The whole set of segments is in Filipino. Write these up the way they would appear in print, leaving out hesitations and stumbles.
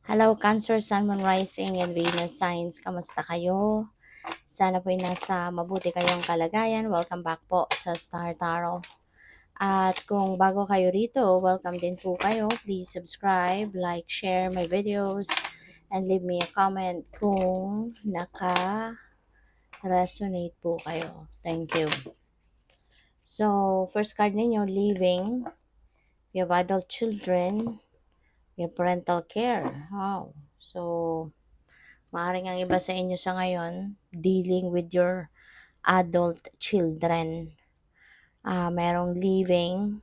Hello, Cancer, Sun, Moon, Rising, and Venus Signs. Kamusta kayo? Sana po'y nasa mabuti kayong kalagayan. Welcome back po sa Star Tarot. At kung bago kayo rito, welcome din po kayo. Please subscribe, like, share my videos, and leave me a comment kung naka-resonate po kayo. Thank you. So, first card ninyo, living. You have adult children. You have parental care. Wow. So, maaaring ang iba sa inyo sa ngayon, dealing with your adult children. Merong living.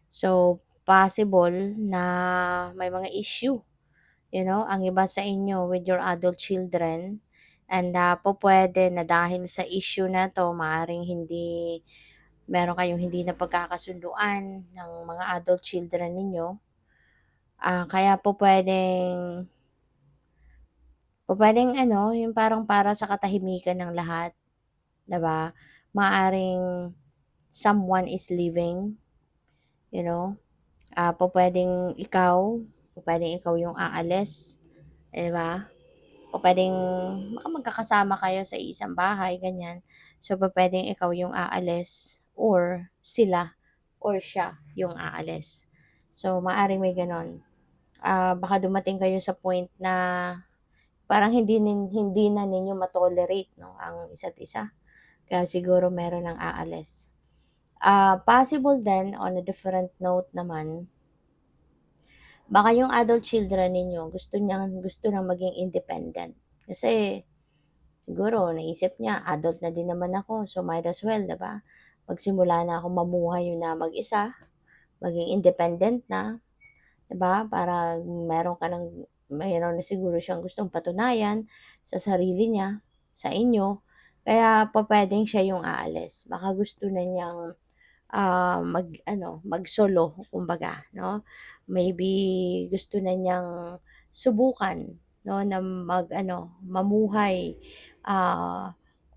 So, possible na may mga issue. Ang iba sa inyo with your adult children. And po pwede na dahil sa issue na to, maaaring meron kayong hindi na pagkakasunduan ng mga adult children ninyo. Kaya po pwedeng yung parang para sa katahimikan ng lahat, 'di ba? Maaring someone is leaving, pwedeng ikaw yung aalis, 'di ba? Pwedeng magkakasama kayo sa isang bahay, ganyan. So, pwedeng ikaw yung aalis or sila or siya yung aalis. So, maaring may ganon. Baka dumating kayo sa point na parang hindi na ninyo matolerate, no, ang isa't isa. Kaya siguro meron ng aalis. Possible then, on a different note naman, baka yung adult children ninyo gusto nang maging independent. Kasi siguro naisip niya, adult na din naman ako, so might as well, 'di ba? Magsimula na ako mamuhay na mag-isa, maging independent na, 'di ba? Para mayroon na siguro siyang gustong patunayan sa sarili niya, sa inyo. Kaya pwedeng siya yung aalis. Baka gusto na niyang mag-solo, kumbaga, no? Maybe gusto na niyang subukan, no, na mamuhay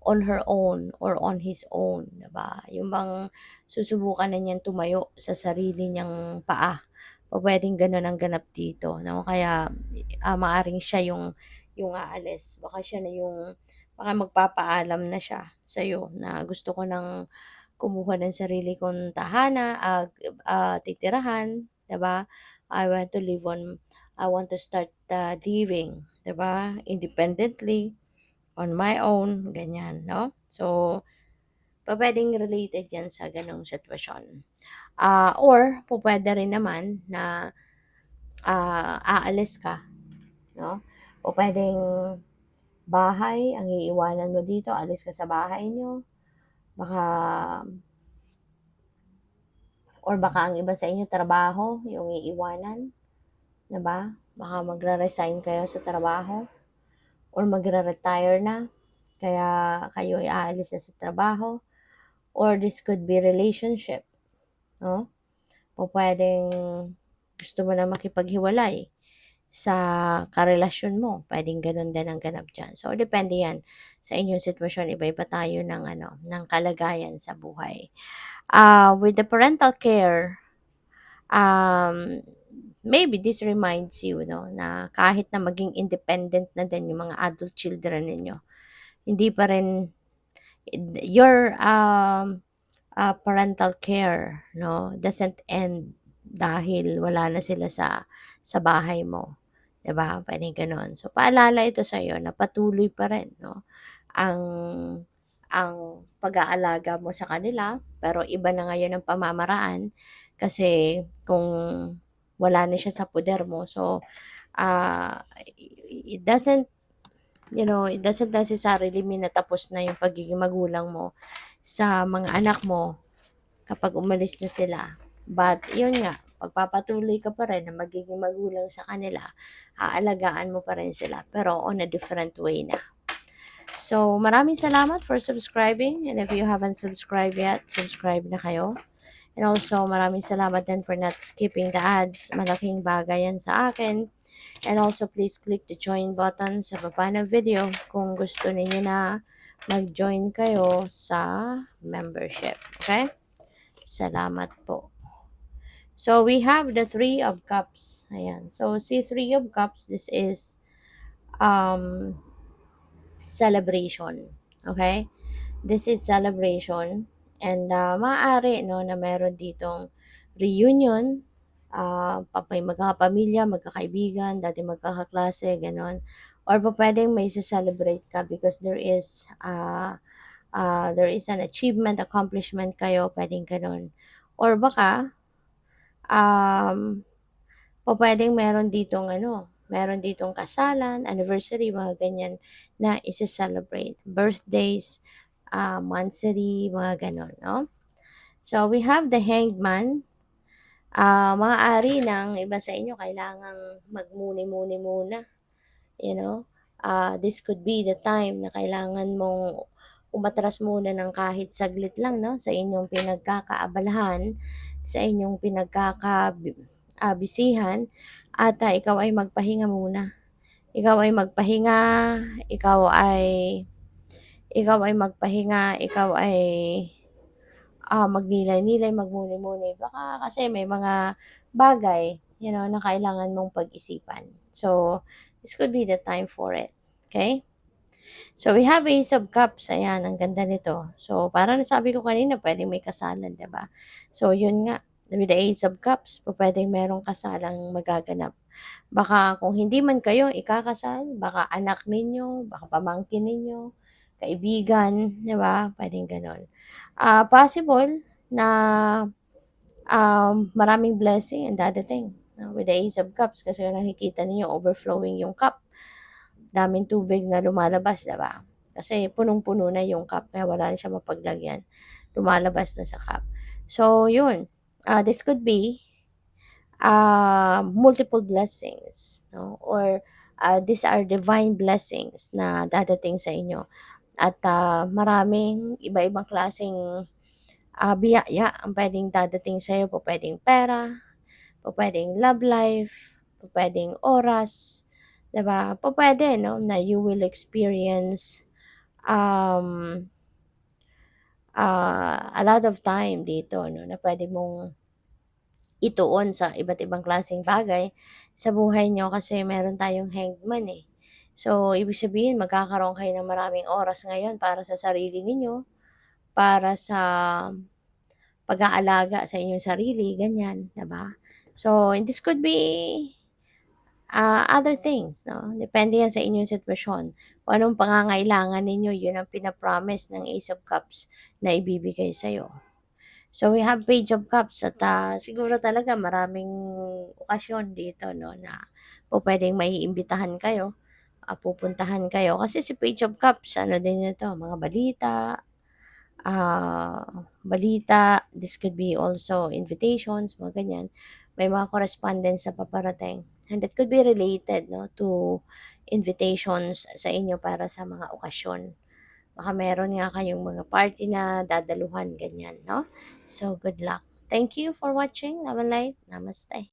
on her own or on his own, 'di ba? Yung bang susubukan na niyang tumayo sa sarili niyang paa. Pwedeng gano'n ang ganap dito, no? Kaya maaring siya yung aalis. Baka magpapaalam na siya sa'yo na gusto ko ng kumuha ng sarili kong titirahan, 'di ba? I want to start living, 'di ba? Independently, on my own, ganyan, no? So, pwedeng related yan sa ganong sitwasyon. Or, pwede rin naman na aalis ka, no? O pwedeng bahay ang iiwanan mo dito, alis ka sa bahay nyo. Baka ang iba sa inyo trabaho yung iiwanan, 'di ba? Baka magre-resign kayo sa trabaho or magre-retire na, kaya kayo ay aalis na sa trabaho. Or this could be relationship, no? Pwedeng gusto mo na makipaghiwalay sa karelasyon mo. Pwedeng ganun din ang ganap dyan. So, depende yan sa inyong sitwasyon. Iba-iba tayo ng kalagayan sa buhay. With the parental care, maybe this reminds you, no, na kahit na maging independent na din yung mga adult children ninyo, hindi pa rin your parental care, no, doesn't end dahil wala na sila sa bahay mo, 'di ba? Pwedeng gano'n. So, paalala ito sa iyo na patuloy pa rin, no, ang pag-aalaga mo sa kanila, pero iba na ngayon ang pamamaraan kasi kung wala na siya sa poder mo. So, it doesn't necessarily mean na tapos na yung pagiging magulang mo sa mga anak mo kapag umalis na sila. But, yun nga, pagpapatuloy ka pa rin na magiging magulang sa kanila, aalagaan mo pa rin sila, pero on a different way na. So, maraming salamat for subscribing, and if you haven't subscribed yet, subscribe na kayo. And also, maraming salamat din for not skipping the ads. Malaking bagay yan sa akin. And also, please click the join button sa baba ng video kung gusto ninyo na mag-join kayo sa membership. Okay? Salamat po. So, we have the Three of Cups. Ayan. So, si Three of Cups, this is um, celebration. Okay? This is celebration. And maaari no, na meron ditong reunion, may magkakapamilya, magkakaibigan, dati magkakaklase, ganon. Or pa pwedeng may celebrate ka because there is an achievement, accomplishment kayo, pwedeng ganon. Or baka, um, pupuwedeng meron ditong kasalan, anniversary, mga ganyan na ise-celebrate. Birthdays, monthsary, mga gano'n, 'no? So, we have the Hanged Man. Maaari ng iba sa inyo kailangang magmuni-muni muna, you know? This could be the time na kailangan mong umatras muna ng kahit saglit lang, 'no, sa inyong pinagkakaabalahan, sa inyong bisihan at ikaw ay magpahinga muna. Ikaw ay magpahinga, ikaw ay ikaw ay magpahinga, ikaw ay magnilay-nilay, magmuni-muni. Baka kasi may mga bagay, na kailangan mong pag-isipan. So, this could be the time for it. Okay? So, we have Ace of Cups. Ayan, ang ganda nito. So, parang nasabi ko kanina, pwedeng may kasalan, 'di ba? So, yun nga. With the Ace of Cups, pwedeng merong kasalang magaganap. Baka kung hindi man kayo ikakasal, baka anak ninyo, baka pamangkin ninyo, kaibigan, 'di ba? Pwedeng gano'n. Possible na maraming blessing ang dadating, no, with the Ace of Cups kasi nakikita niyo overflowing yung cup. Daming tubig na lumalabas, 'di ba? Kasi punong-puno na yung cup kaya wala na siyang mapaglagyan. Lumalabas na sa cup. So, yun. This could be multiple blessings, no? Or these are divine blessings na dadating sa inyo. At maraming iba-ibang klaseng biyaya ang pwedeng dadating sa'yo. Pwedeng pera, pwedeng love life, pwedeng oras, 'di ba? Pwede, no, na you will experience um, a lot of time dito, no, na pwede mong ituon sa iba't ibang klaseng bagay sa buhay niyo kasi meron tayong hanged man, eh. So, ibig sabihin magkakaroon kayo ng maraming oras ngayon para sa sarili ninyo, para sa pag-aalaga sa inyong sarili, ganyan, 'di ba? So, and this could be other things, 'no, depende yan sa inyong sitwasyon. Kung anong pangangailangan ninyo, yun ang pina-promise ng Ace of Cups na ibibigay sa'yo. So, we have Page of Cups at siguro talaga maraming okasyon dito, 'no, na pupuwedeng maiimbitahan kayo, pupuntahan kayo. Kasi si Page of Cups ano din ito, mga ah, balita, this could be also invitations, mga ganyan. May mga correspondence na paparating. And that could be related, no, to invitations sa inyo para sa mga okasyon. Baka meron nga kayong mga party na dadaluhan, ganyan, no? So, good luck. Thank you for watching. Love and light. Namaste.